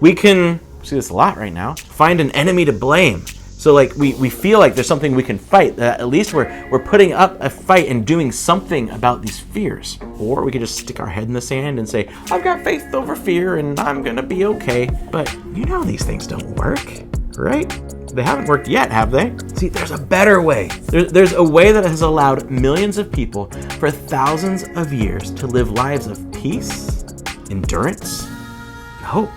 We can see this a lot right now. Find an enemy to blame. So like we feel like there's something we can fight. That at least we're putting up a fight and doing something about these fears. Or we could just stick our head in the sand and say, I've got faith over fear and I'm gonna be okay. But you know these things don't work, right? They haven't worked yet, have they? See, there's a better way. There's a way that has allowed millions of people for thousands of years to live lives of peace, endurance, and hope.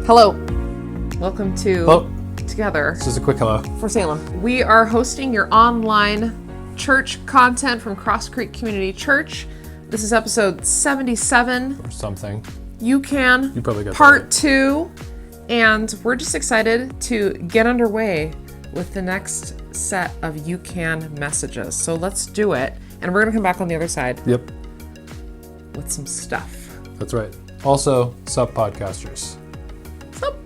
Hello. Welcome to Together. This is a quick hello. For Salem. We are hosting your online church content from Cross Creek Community Church. This is episode 77. Or something. You probably got part 2. And we're just excited to get underway with the next set of You Can messages. So let's do it. And we're going to come back on the other side. Yep. With some stuff. That's right. Also, sup podcasters. Sup.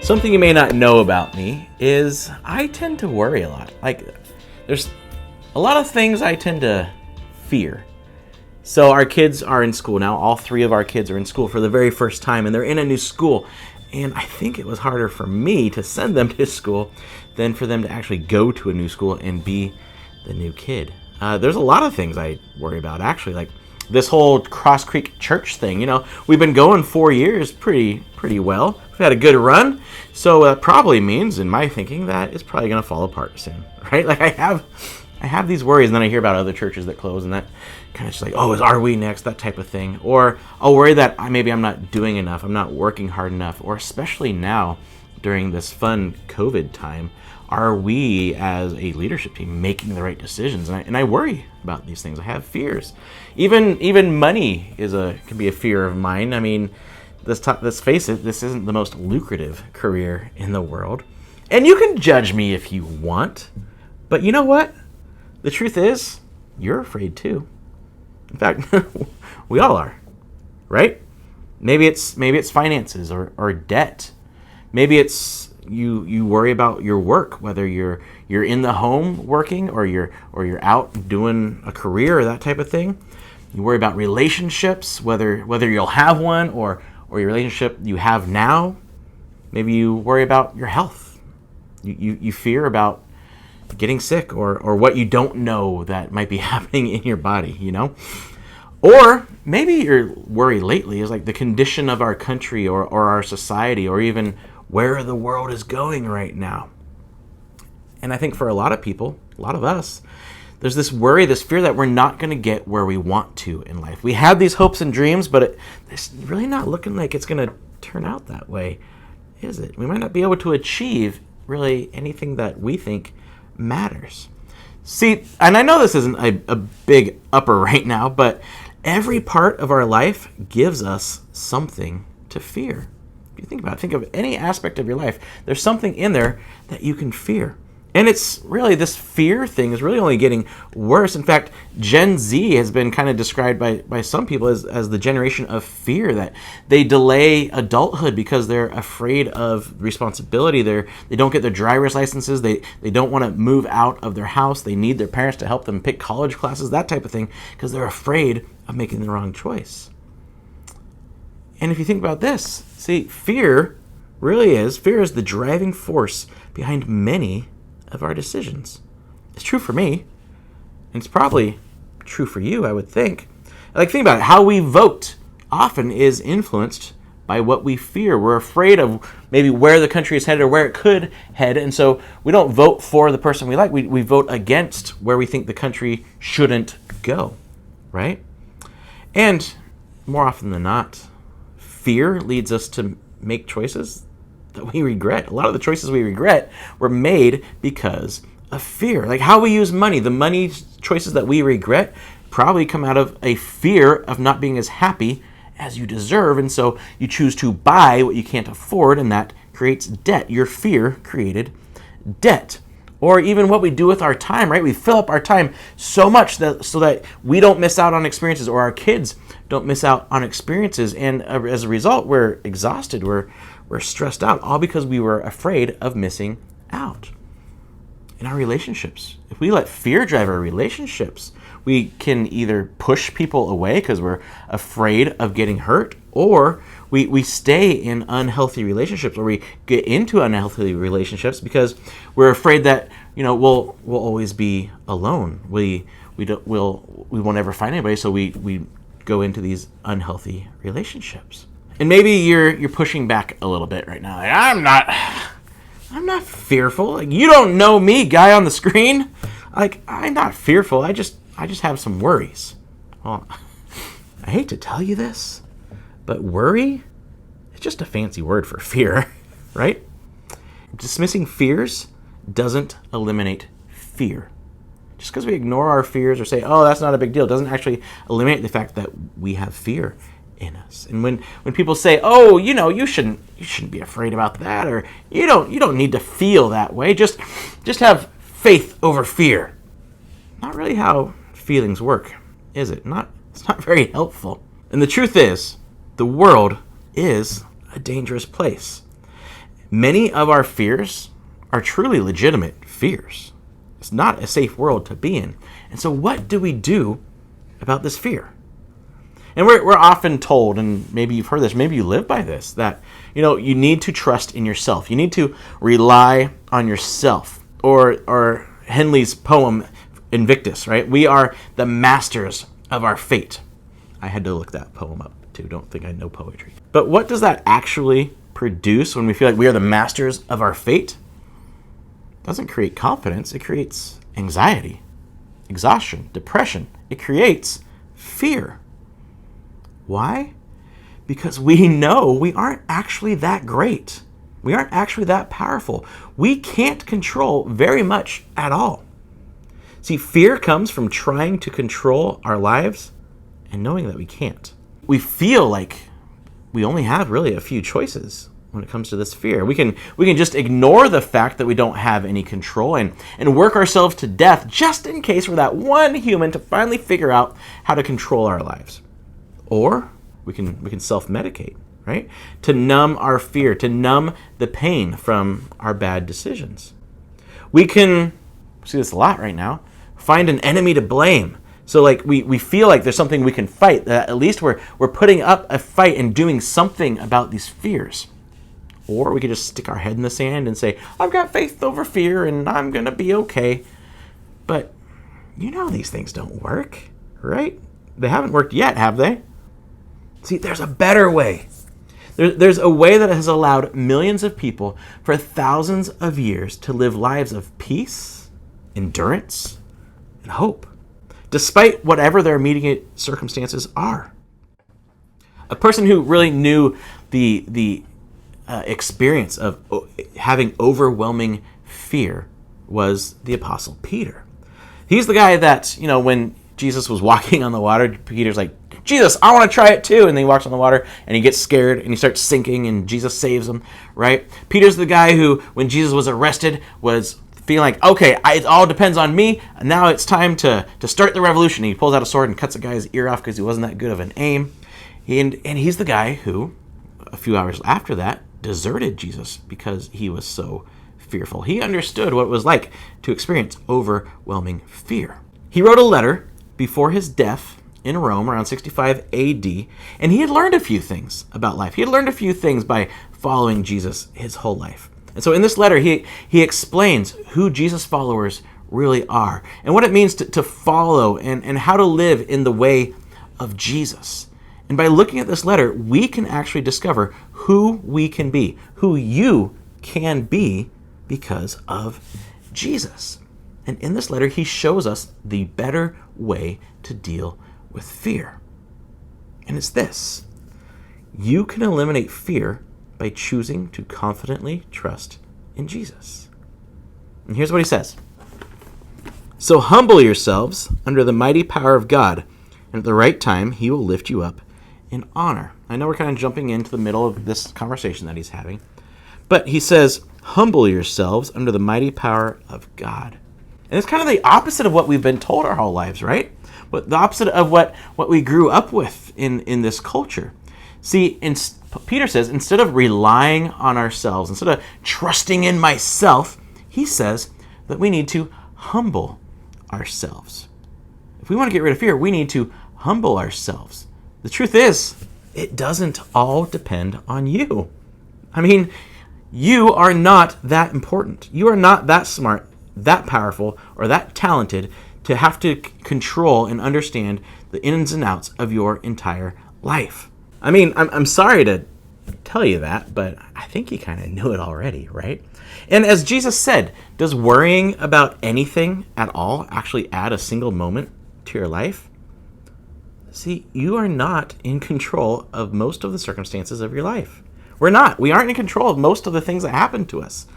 Something you may not know about me is I tend to worry a lot. Like, there's a lot of things I tend to fear. So our kids are in school now. All 3 of our kids are in school for the very first time, and they're in a new school. And I think it was harder for me to send them to school than for them to actually go to a new school and be the new kid. There's a lot of things I worry about, actually, like this whole Cross Creek Church thing. You know, we've been going 4 years pretty well. We've had a good run, so that probably means, in my thinking, that it's probably going to fall apart soon, right? Like I have these worries, and then I hear about other churches that close, and that kind of just like, are we next? That type of thing. Or I'll worry that maybe I'm not doing enough, I'm not working hard enough, or especially now during this fun COVID time, are we as a leadership team making the right decisions? And I worry about these things. I have fears. Even money can be a fear of mine. I mean, let's face it, this isn't the most lucrative career in the world. And you can judge me if you want, but you know what? The truth is, you're afraid too. In fact, we all are, right? Maybe it's finances or debt. Maybe it's you worry about your work, whether you're in the home working or you're out doing a career or that type of thing. You worry about relationships, whether you'll have one or your relationship you have now. Maybe you worry about your health. You fear about getting sick or what you don't know that might be happening in your body, you know? Or maybe your worry lately is like the condition of our country or our society or even where the world is going right now. And I think for a lot of people, a lot of us, there's this worry, this fear that we're not going to get where we want to in life. We have these hopes and dreams, but it's really not looking like it's going to turn out that way, is it? We might not be able to achieve really anything that we think matters. See, and I know this isn't a big upper right now, but every part of our life gives us something to fear. If you think about it, think of any aspect of your life, there's something in there that you can fear. And it's really, this fear thing is really only getting worse. In fact, Gen Z has been kind of described by some people as the generation of fear, that they delay adulthood because they're afraid of responsibility. They don't get their driver's licenses. They don't want to move out of their house. They need their parents to help them pick college classes, that type of thing, because they're afraid of making the wrong choice. And if you think about this, see, fear is the driving force behind many of our decisions. It's true for me, and it's probably true for you, I would think. Like, think about it. How we vote often is influenced by what we fear. We're afraid of maybe where the country is headed or where it could head, and so we don't vote for the person we like. We vote against where we think the country shouldn't go, right? And more often than not, fear leads us to make choices that we regret. A lot of the choices we regret were made because of fear. Like how we use money. The money choices that we regret probably come out of a fear of not being as happy as you deserve, and so you choose to buy what you can't afford, and that creates debt. Your fear created debt. Or even what we do with our time, right? We fill up our time so much so that we don't miss out on experiences, or our kids don't miss out on experiences. And as a result, we're exhausted, we're stressed out, all because we were afraid of missing out. In our relationships, if we let fear drive our relationships, we can either push people away because we're afraid of getting hurt, or we stay in unhealthy relationships, or we get into unhealthy relationships because we're afraid that we'll always be alone. We won't ever find anybody, so we go into these unhealthy relationships. And maybe you're pushing back a little bit right now. Like, I'm not fearful. Like, you don't know me, guy on the screen. Like, I'm not fearful. I just have some worries. Well, I hate to tell you this, but worry is just a fancy word for fear, right? Dismissing fears doesn't eliminate fear. Just because we ignore our fears or say, oh, that's not a big deal, doesn't actually eliminate the fact that we have fear in us. And when people say, oh, you shouldn't be afraid about that, or you don't need to feel that way, just have faith over fear. Not really how feelings work, is it? It's not very helpful. And the truth is, the world is a dangerous place. Many of our fears are truly legitimate fears. It's not a safe world to be in. And so what do we do about this fear? And we're often told, and maybe you've heard this, maybe you live by this, that you need to trust in yourself. You need to rely on yourself. Or Henley's poem, Invictus, right? We are the masters of our fate. I had to look that poem up too. Don't think I know poetry. But what does that actually produce when we feel like we are the masters of our fate? It doesn't create confidence. It creates anxiety, exhaustion, depression. It creates fear. Why? Because we know we aren't actually that great. We aren't actually that powerful. We can't control very much at all. See, fear comes from trying to control our lives and knowing that we can't. We feel like we only have really a few choices when it comes to this fear. We can just ignore the fact that we don't have any control and work ourselves to death just in case we're that one human to finally figure out how to control our lives. Or we can self-medicate, right? To numb our fear, to numb the pain from our bad decisions. We can see this a lot right now. Find an enemy to blame. So like we feel like there's something we can fight, that at least we're putting up a fight and doing something about these fears. Or we could just stick our head in the sand and say, I've got faith over fear and I'm going to be okay. But these things don't work, right? They haven't worked yet, have they? See, there's a better way. There's a way that has allowed millions of people for thousands of years to live lives of peace, endurance, and hope, despite whatever their immediate circumstances are. A person who really knew the experience of having overwhelming fear was the Apostle Peter. He's the guy that, when Jesus was walking on the water, Peter's like, Jesus, I want to try it too. And then he walks on the water and he gets scared and he starts sinking and Jesus saves him, right? Peter's the guy who, when Jesus was arrested, was feeling like, okay, it all depends on me. And now it's time to start the revolution. He pulls out a sword and cuts a guy's ear off because he wasn't that good of an aim. And he's the guy who, a few hours after that, deserted Jesus because he was so fearful. He understood what it was like to experience overwhelming fear. He wrote a letter before his death in Rome around 65 AD, and he had learned a few things about life. He had learned a few things by following Jesus his whole life. And so in this letter, he explains who Jesus followers really are and what it means to follow and how to live in the way of Jesus. And by looking at this letter, we can actually discover who we can be, who you can be because of Jesus. And in this letter, he shows us the better way to deal with fear. And it's this: you can eliminate fear by choosing to confidently trust in Jesus. And here's what he says. So humble yourselves under the mighty power of God, and at the right time he will lift you up in honor. I know we're kind of jumping into the middle of this conversation that he's having, But he says, humble yourselves under the mighty power of God. And it's kind of the opposite of what we've been told our whole lives, right? But the opposite of what we grew up with in this culture. See, Peter says, instead of relying on ourselves, instead of trusting in myself, he says that we need to humble ourselves. If we want to get rid of fear, we need to humble ourselves. The truth is, it doesn't all depend on you. I mean, you are not that important. You are not that smart, that powerful, or that talented to have to control and understand the ins and outs of your entire life. I mean, I'm sorry to tell you that, but I think you kind of knew it already, right? And as Jesus said, does worrying about anything at all actually add a single moment to your life? See, you are not in control of most of the circumstances of your life. We're not. We aren't in control of most of the things that happen to us.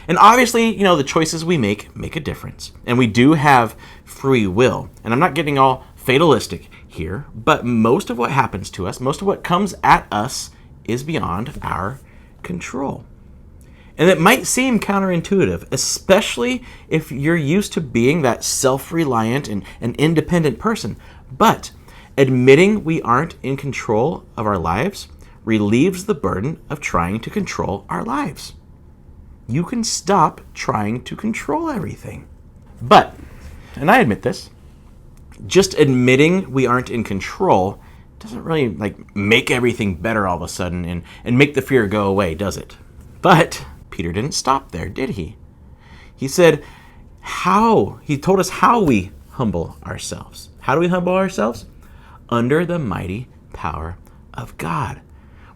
And obviously, the choices we make a difference. And we do have free will. And I'm not getting all fatalistic here, but most of what happens to us, most of what comes at us is beyond our control. And it might seem counterintuitive, especially if you're used to being that self-reliant and an independent person. But admitting we aren't in control of our lives relieves the burden of trying to control our lives. You can stop trying to control everything. But, and I admit this, just admitting we aren't in control doesn't really make everything better all of a sudden and make the fear go away, does it? But Peter didn't stop there, did he? He said he told us how we humble ourselves. How do we humble ourselves? Under the mighty power of God.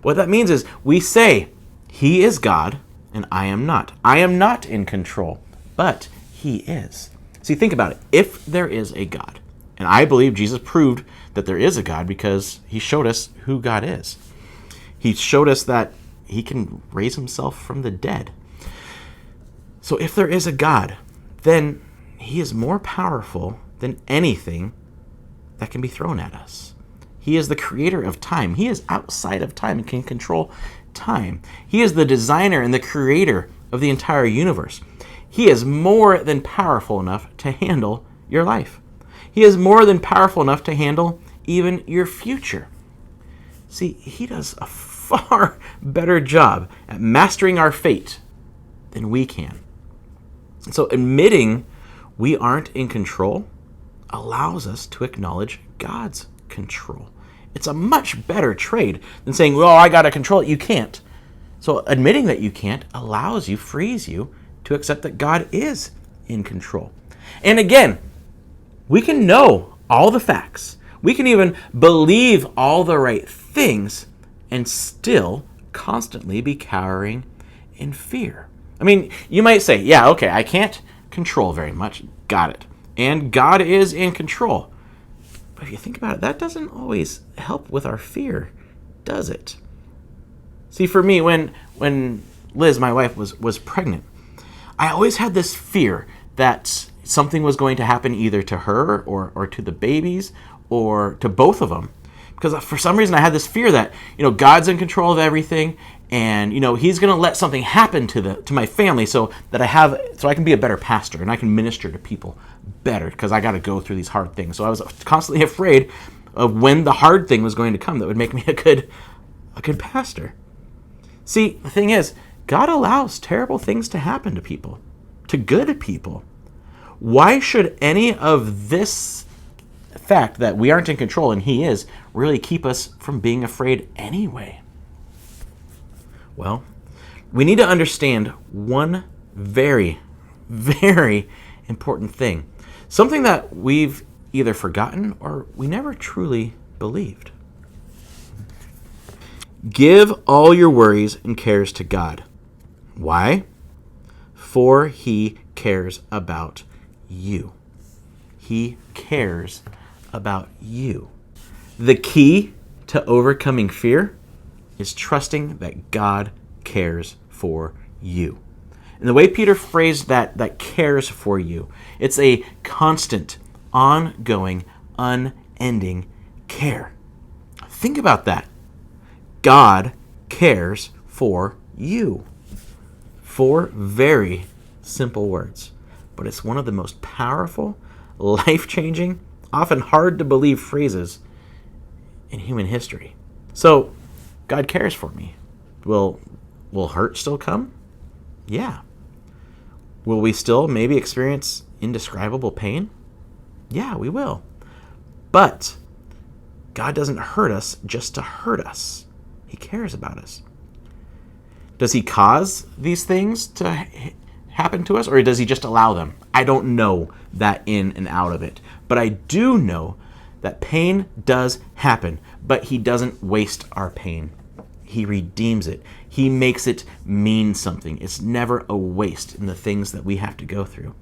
What that means is we say, he is God and I am not. I am not in control, but he is. See, think about it. If there is a God, and I believe Jesus proved that there is a God because he showed us who God is. He showed us that he can raise himself from the dead. So if there is a God, then he is more powerful than anything that can be thrown at us. He is the creator of time. He is outside of time and can control time. He is the designer and the creator of the entire universe. He is more than powerful enough to handle your life. He is more than powerful enough to handle even your future. See, he does a far better job at mastering our fate than we can. So admitting we aren't in control allows us to acknowledge God's control. It's a much better trade than saying, well, I got to control it. You can't. So admitting that you can't frees you to accept that God is in control. And again, we can know all the facts. We can even believe all the right things and still constantly be cowering in fear. I mean, you might say, yeah, okay, I can't control very much. Got it. And God is in control. But if you think about it, that doesn't always help with our fear, does it? See, for me, when Liz, my wife, was pregnant, I always had this fear that something was going to happen either to her or to the babies or to both of them. Because for some reason I had this fear that, God's in control of everything and, he's going to let something happen to my family so I can be a better pastor and I can minister to people better because I got to go through these hard things. So I was constantly afraid of when the hard thing was going to come that would make me a good pastor. See, the thing is, God allows terrible things to happen to people, to good people. Why should any of this fact that we aren't in control and he is really keep us from being afraid anyway? Well, we need to understand one very, very important thing. Something that we've either forgotten or we never truly believed. Give all your worries and cares to God. Why? For he cares about you. He cares about you. The key to overcoming fear is trusting that God cares for you. And the way Peter phrased that cares for you, it's a constant, ongoing, unending care. Think about that. God cares for you. 4 very simple words, but it's one of the most powerful, life-changing, often hard-to-believe phrases in human history. So, God cares for me. Will hurt still come? Yeah. Will we still maybe experience indescribable pain? Yeah, we will. But God doesn't hurt us just to hurt us. He cares about us. Does he cause these things to happen to us, or does he just allow them? I don't know that in and out of it. But I do know that pain does happen, but he doesn't waste our pain. He redeems it. He makes it mean something. It's never a waste in the things that we have to go through.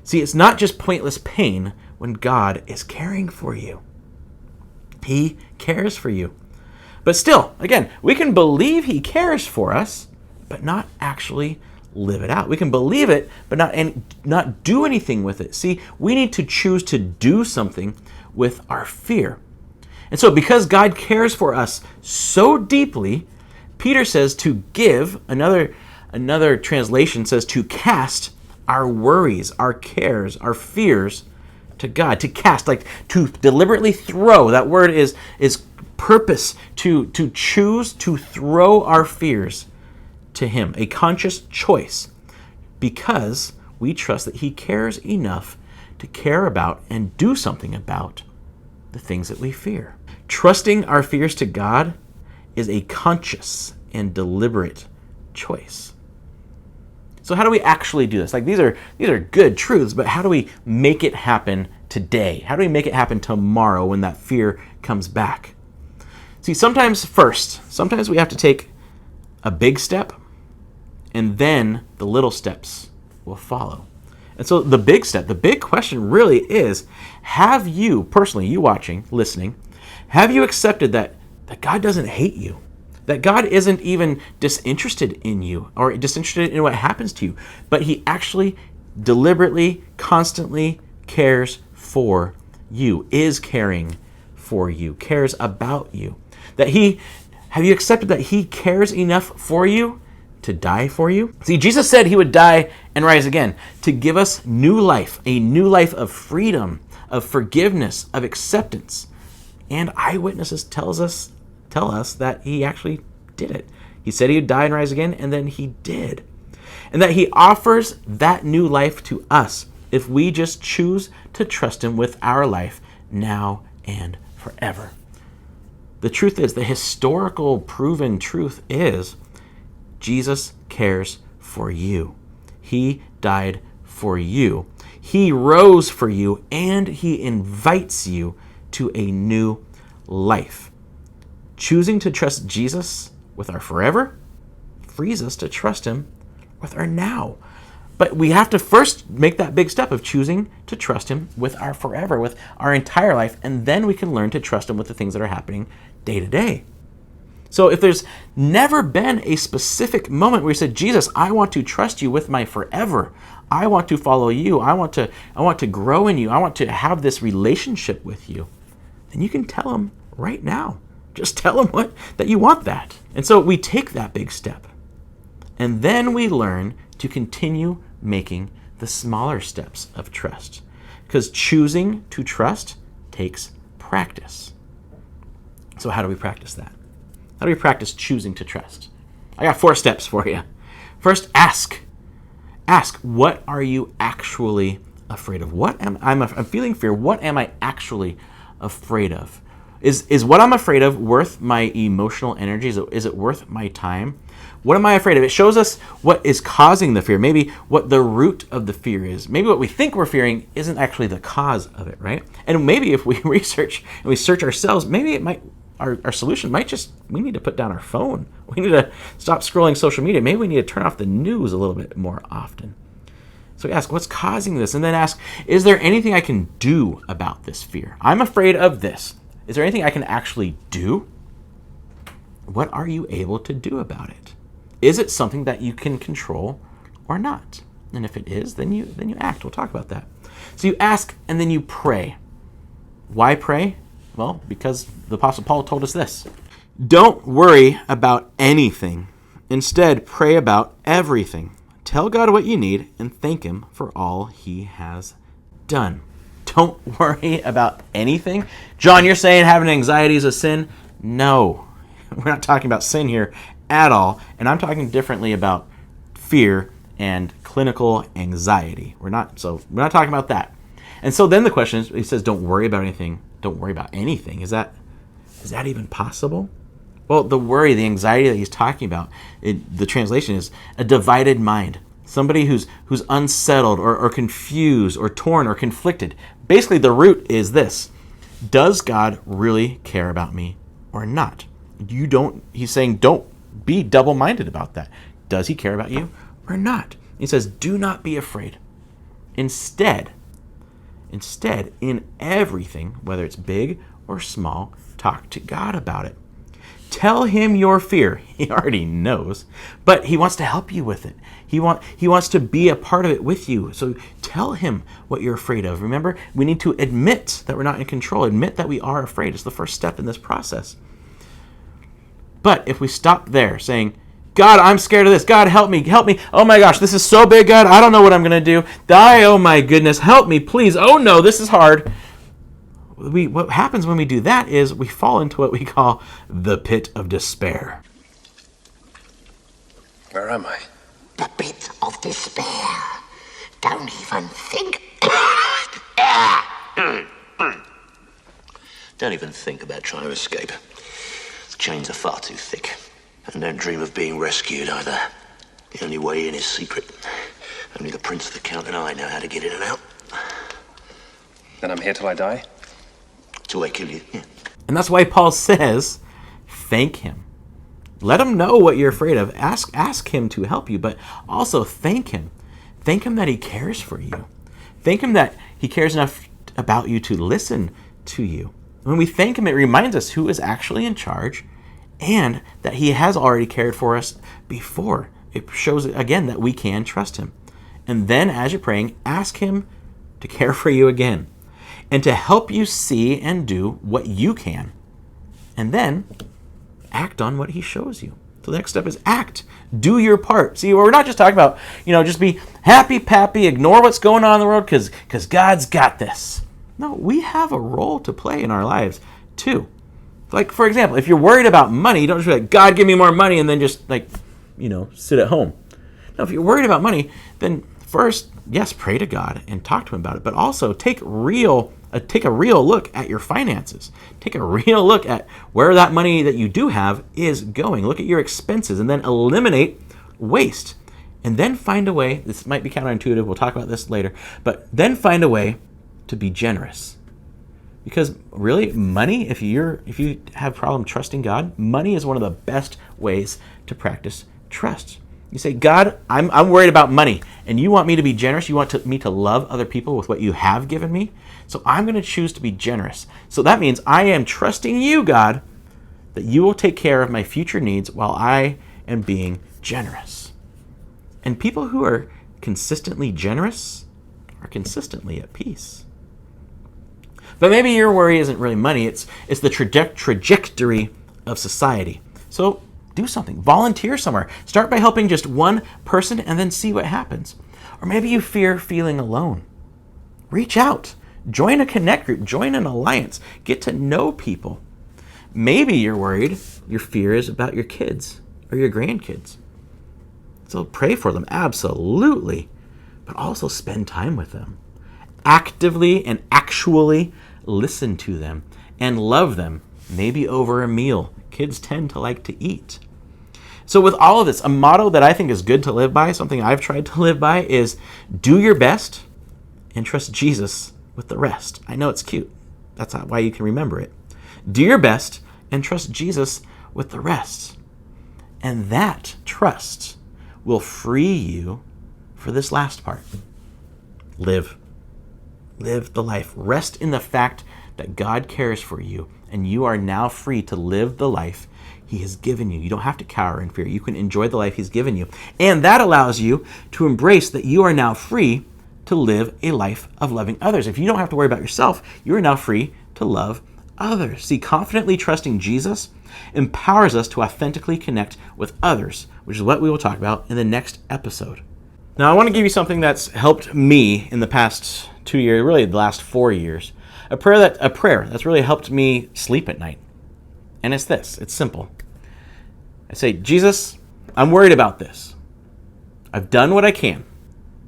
See, it's not just pointless pain when God is caring for you. He cares for you. But still, again, we can believe he cares for us, but not actually live it out. We can believe it, but not do anything with it. See, we need to choose to do something with our fear. And so because God cares for us so deeply, Peter says to give, another translation says to cast our worries, our cares, our fears to God. To cast, like to deliberately throw. That word is purpose, to choose to throw our fears to him. A conscious choice, because we trust that he cares enough to care about and do something about the things that we fear. Trusting our fears to God is a conscious and deliberate choice. So how do we actually do this? Like these are good truths, but how do we make it happen today? How do we make it happen tomorrow when that fear comes back? See, sometimes we have to take a big step, and then the little steps will follow. And so the big step, the big question really is, have you, personally, you watching, listening, have you accepted that God doesn't hate you? That God isn't even disinterested in you or disinterested in what happens to you, but he actually deliberately, constantly cares for you, is caring for you, cares about you. Have you accepted that he cares enough for you to die for you? See, Jesus said he would die and rise again to give us new life, a new life of freedom, of forgiveness, of acceptance. And eyewitnesses tell us that he actually did it. He said he would die and rise again, and then he did. And that he offers that new life to us if we just choose to trust him with our life now and forever. The truth is, the historical proven truth is, Jesus cares for you. He died for you. He rose for you, and he invites you to a new life. Choosing to trust Jesus with our forever frees us to trust him with our now. But we have to first make that big step of choosing to trust him with our forever, with our entire life, and then we can learn to trust him with the things that are happening day to day. So if there's never been a specific moment where you said, Jesus, I want to trust you with my forever. I want to follow you. I want to grow in you. I want to have this relationship with you. Then you can tell him right now. Just tell him that you want that. And so we take that big step. And then we learn to continue making the smaller steps of trust. Because choosing to trust takes practice. So how do we practice that? How do we practice choosing to trust? I got 4 steps for you. First, ask. Ask, what are you actually afraid of? I'm feeling fear. What am I actually afraid of? Is what I'm afraid of worth my emotional energy? Is it worth my time? What am I afraid of? It shows us what is causing the fear. Maybe what the root of the fear is. Maybe what we think we're fearing isn't actually the cause of it, right? And maybe if we research and we search ourselves, maybe our solution might just, we need to put down our phone. We need to stop scrolling social media. Maybe we need to turn off the news a little bit more often. So ask, what's causing this? And then ask, is there anything I can do about this fear? I'm afraid of this. Is there anything I can actually do? What are you able to do about it? Is it something that you can control or not? And if it is, then you act. We'll talk about that. So you ask and then you pray. Why pray? Well, because the Apostle Paul told us this. Don't worry about anything. Instead, pray about everything. Tell God what you need and thank him for all he has done. Don't worry about anything. John, you're saying having anxiety is a sin? No. We're not talking about sin here at all. And I'm talking differently about fear and clinical anxiety. We're not talking about that. And so then the question is, he says, don't worry about anything. Don't worry about anything. Is that even possible? Well, the worry, the anxiety that he's talking about, the translation is a divided mind. Somebody who's unsettled or confused or torn or conflicted. Basically, the root is this. Does God really care about me or not? He's saying don't be double-minded about that. Does he care about you or not? He says, do not be afraid. Instead, in everything, whether it's big or small, talk to God about it. Tell him your fear. He already knows, but he wants to help you with it. He wants to be a part of it with you. So tell him what you're afraid of. Remember, we need to admit that we're not in control. Admit that we are afraid. It's the first step in this process. But if we stop there saying, God, I'm scared of this. God, help me. Oh my gosh, this is so big, God. I don't know what I'm going to do. Oh my goodness, help me, please. Oh no, this is hard. What happens when we do that is we fall into what we call the pit of despair. Where am I? The pit of despair. Don't even think. Don't even think about trying to escape. The chains are far too thick. And don't dream of being rescued either. The only way in is secret. Only the Prince, the Count, and I know how to get in and out. Then I'm here till I die? Till they kill you, yeah. And that's why Paul says, thank him. Let him know what you're afraid of. Ask him to help you, but also thank him. Thank him that he cares for you. Thank him that he cares enough about you to listen to you. When we thank him, it reminds us who is actually in charge and that he has already cared for us before. It shows, again, that we can trust him. And then as you're praying, ask him to care for you again and to help you see and do what you can. And then act on what he shows you. So the next step is act. Do your part. See, we're not just talking about, just be happy, pappy, ignore what's going on in the world because God's got this. No, we have a role to play in our lives too. Like, for example, if you're worried about money, don't just be like, God, give me more money, and then just sit at home. No, if you're worried about money, then first, yes, pray to God and talk to him about it, but also take a real look at your finances. Take a real look at where that money that you do have is going. Look at your expenses and then eliminate waste. And then find a way, this might be counterintuitive, we'll talk about this later, but then find a way to be generous. Because really, money, if you have a problem trusting God, money is one of the best ways to practice trust. You say, God, I'm worried about money, and you want me to be generous. You want me to love other people with what you have given me. So I'm going to choose to be generous. So that means I am trusting you, God, that you will take care of my future needs while I am being generous. And people who are consistently generous are consistently at peace. But maybe your worry isn't really money. It's the trajectory of society. So do something. Volunteer somewhere. Start by helping just one person and then see what happens. Or maybe you fear feeling alone. Reach out. Join a connect group. Join an alliance. Get to know people. Maybe you're worried. Your fear is about your kids or your grandkids. So pray for them, absolutely. But also spend time with them. Actively and actually listen to them and love them, maybe over a meal. Kids tend to like to eat. So with all of this, a motto that I think is good to live by, something I've tried to live by, is do your best and trust Jesus with the rest. I know it's cute. That's not why you can remember it. Do your best and trust Jesus with the rest. And that trust will free you for this last part. Live the life. Rest in the fact that God cares for you, and you are now free to live the life he has given you. You don't have to cower in fear. You can enjoy the life he's given you. And that allows you to embrace that you are now free to live a life of loving others. If you don't have to worry about yourself, you are now free to love others. See, confidently trusting Jesus empowers us to authentically connect with others, which is what we will talk about in the next episode. Now, I want to give you something that's helped me in the past 2 years, really the last 4 years. A prayer that's really helped me sleep at night. And it's this. It's simple. I say, Jesus, I'm worried about this. I've done what I can.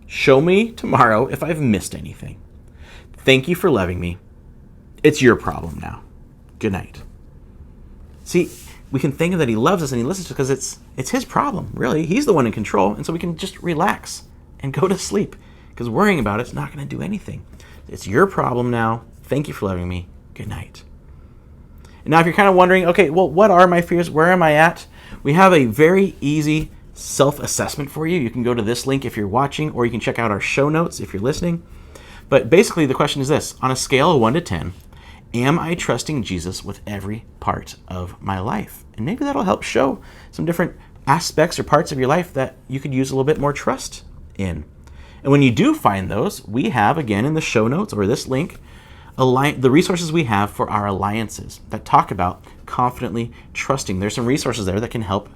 Show me tomorrow if I've missed anything. Thank you for loving me. It's your problem now. Good night. See, we can think that he loves us and he listens to us because it's his problem, really. He's the one in control, and so we can just relax and go to sleep because worrying about it's not going to do anything. It's your problem now. Thank you for loving me. Good night. And now if you're kind of wondering, okay, well, what are my fears? Where am I at? We have a very easy self-assessment for you. You can go to this link if you're watching, or you can check out our show notes if you're listening. But basically the question is this: on a scale of 1 to 10, am I trusting Jesus with every part of my life? And maybe that'll help show some different aspects or parts of your life that you could use a little bit more trust in. And when you do find those, we have, again, in the show notes or this link, the resources we have for our alliances that talk about confidently trusting. There's some resources there that can help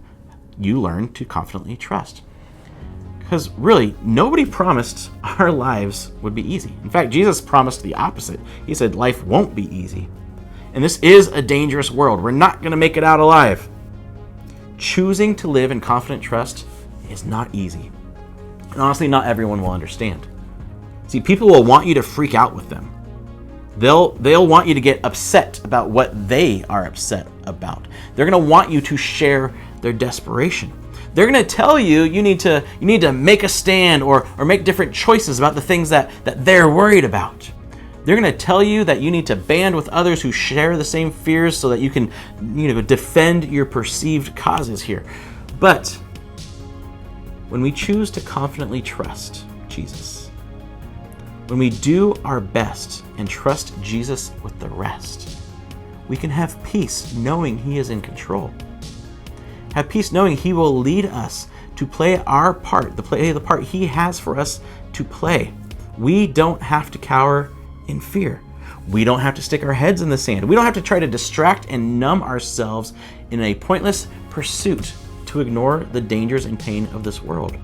you learn to confidently trust. Because really, nobody promised our lives would be easy. In fact, Jesus promised the opposite. He said life won't be easy. And this is a dangerous world. We're not going to make it out alive. Choosing to live in confident trust is not easy. And honestly, not everyone will understand. See, people will want you to freak out with them. They'll want you to get upset about what they are upset about. They're going to want you to share their desperation. They're going to tell you you need to make a stand or make different choices about the things that they're worried about. They're going to tell you that you need to band with others who share the same fears so that you can defend your perceived causes here. But when we choose to confidently trust Jesus, when we do our best and trust Jesus with the rest, we can have peace knowing he is in control. Have peace knowing he will lead us to play our part, the part he has for us to play. We don't have to cower in fear. We don't have to stick our heads in the sand. We don't have to try to distract and numb ourselves in a pointless pursuit to ignore the dangers and pain of this world.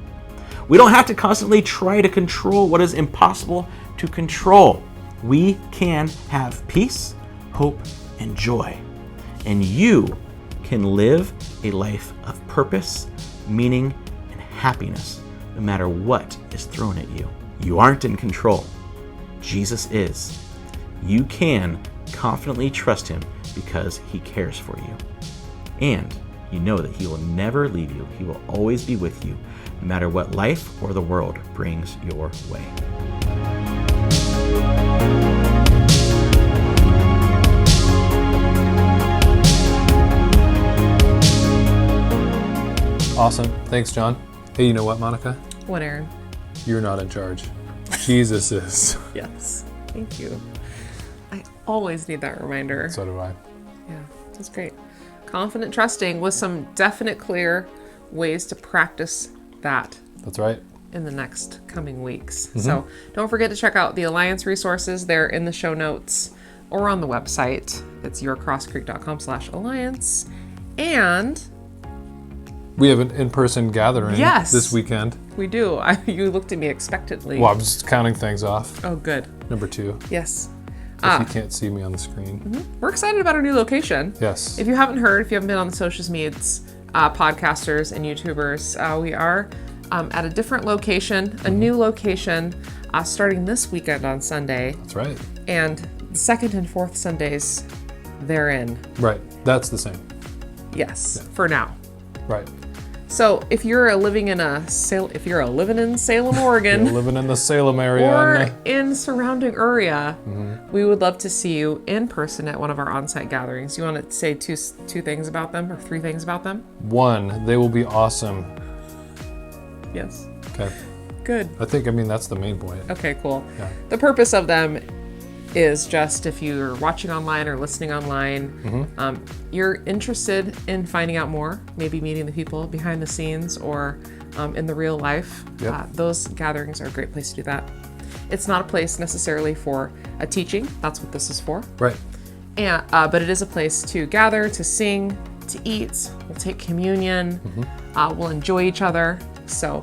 We don't have to constantly try to control what is impossible to control. We can have peace, hope, and joy. And you can live a life of purpose, meaning, and happiness, no matter what is thrown at you. You aren't in control. Jesus is. You can confidently trust him because he cares for you. And you know that he will never leave you. He will always be with you, no matter what life or the world brings your way. Awesome. Thanks, John. Hey, you know what, Monica? What, Aaron? You're not in charge. Jesus is. Yes. Thank you. I always need that reminder. So do I. Yeah, that's great. Confident trusting with some definite, clear ways to practice that. That's right. In the next coming weeks. Mm-hmm. So don't forget to check out the Alliance resources. They're in the show notes or on the website. It's yourcrosscreek.com/alliance. And we have an in-person gathering yes, this weekend. We do. You looked at me expectantly. Well, I'm just counting things off. Oh, good. Number 2. Yes. If you can't see me on the screen. Mm-hmm. We're excited about our new location. Yes. If you haven't heard, if you haven't been on the social medias, podcasters and YouTubers, we are at a different location, a new location, starting this weekend on Sunday. That's right. And the second and fourth Sundays therein. Right. That's the same. Yes. Yeah. For now. Right. So if you're living in Salem, Oregon, you're living in the Salem area, or in surrounding area, we would love to see you in person at one of our on-site gatherings. You want to say two things about them or 3 things about them? 1, they will be awesome. Yes. Okay. Good. That's the main point. Okay, cool. Yeah. The purpose of them is just if you're watching online or listening online, you're interested in finding out more, maybe meeting the people behind the scenes or in the real life. Yep. Those gatherings are a great place to do that. It's not a place necessarily for a teaching. That's what this is for. Right. And but it is a place to gather, to sing, to eat. We'll take communion. We'll enjoy each other. So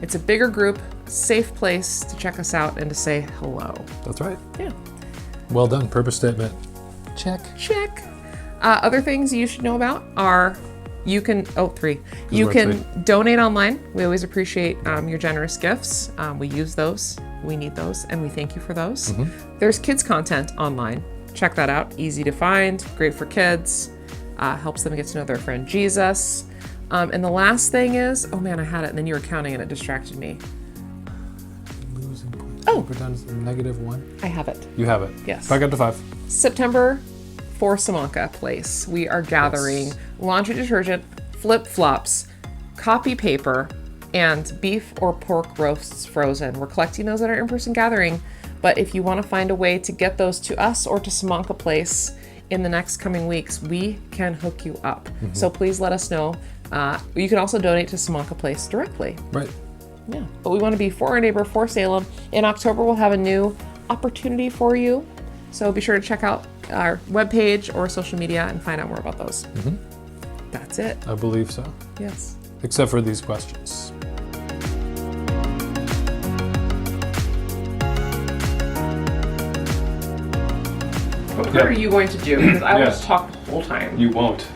It's a bigger group, safe place to check us out and to say hello. That's right. Yeah. Well done. Purpose statement. Check. Check. Other things you should know about are you can donate online. We always appreciate your generous gifts. We use those. We need those, and we thank you for those. There's kids content online. Check that out. Easy to find. Great for kids. Helps them get to know their friend Jesus. And the last thing is, oh man, I had it, and then you were counting, and it distracted me. Losing points. Oh. We're down to -1. I have it. You have it. Yes. Back up to 5. September for Simonka Place. We are gathering laundry detergent, flip-flops, copy paper, and beef or pork roasts frozen. We're collecting those at our in-person gathering, but if you want to find a way to get those to us or to Simonka Place in the next coming weeks, we can hook you up. So please let us know. You can also donate to Simonka Place directly. Right. Yeah, but we want to be for our neighbor, for Salem. In October, we'll have a new opportunity for you. So be sure to check out our webpage or social media and find out more about those. That's it. I believe so. Yes. Except for these questions. What part are you going to do? Because I will just talk the whole time. You won't.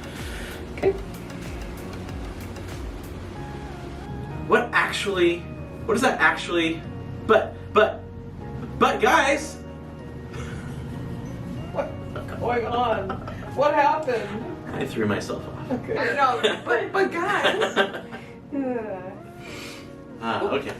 Okay. What is that actually, but guys, What's going on? What happened? I threw myself off. Okay. I know, but guys. Okay.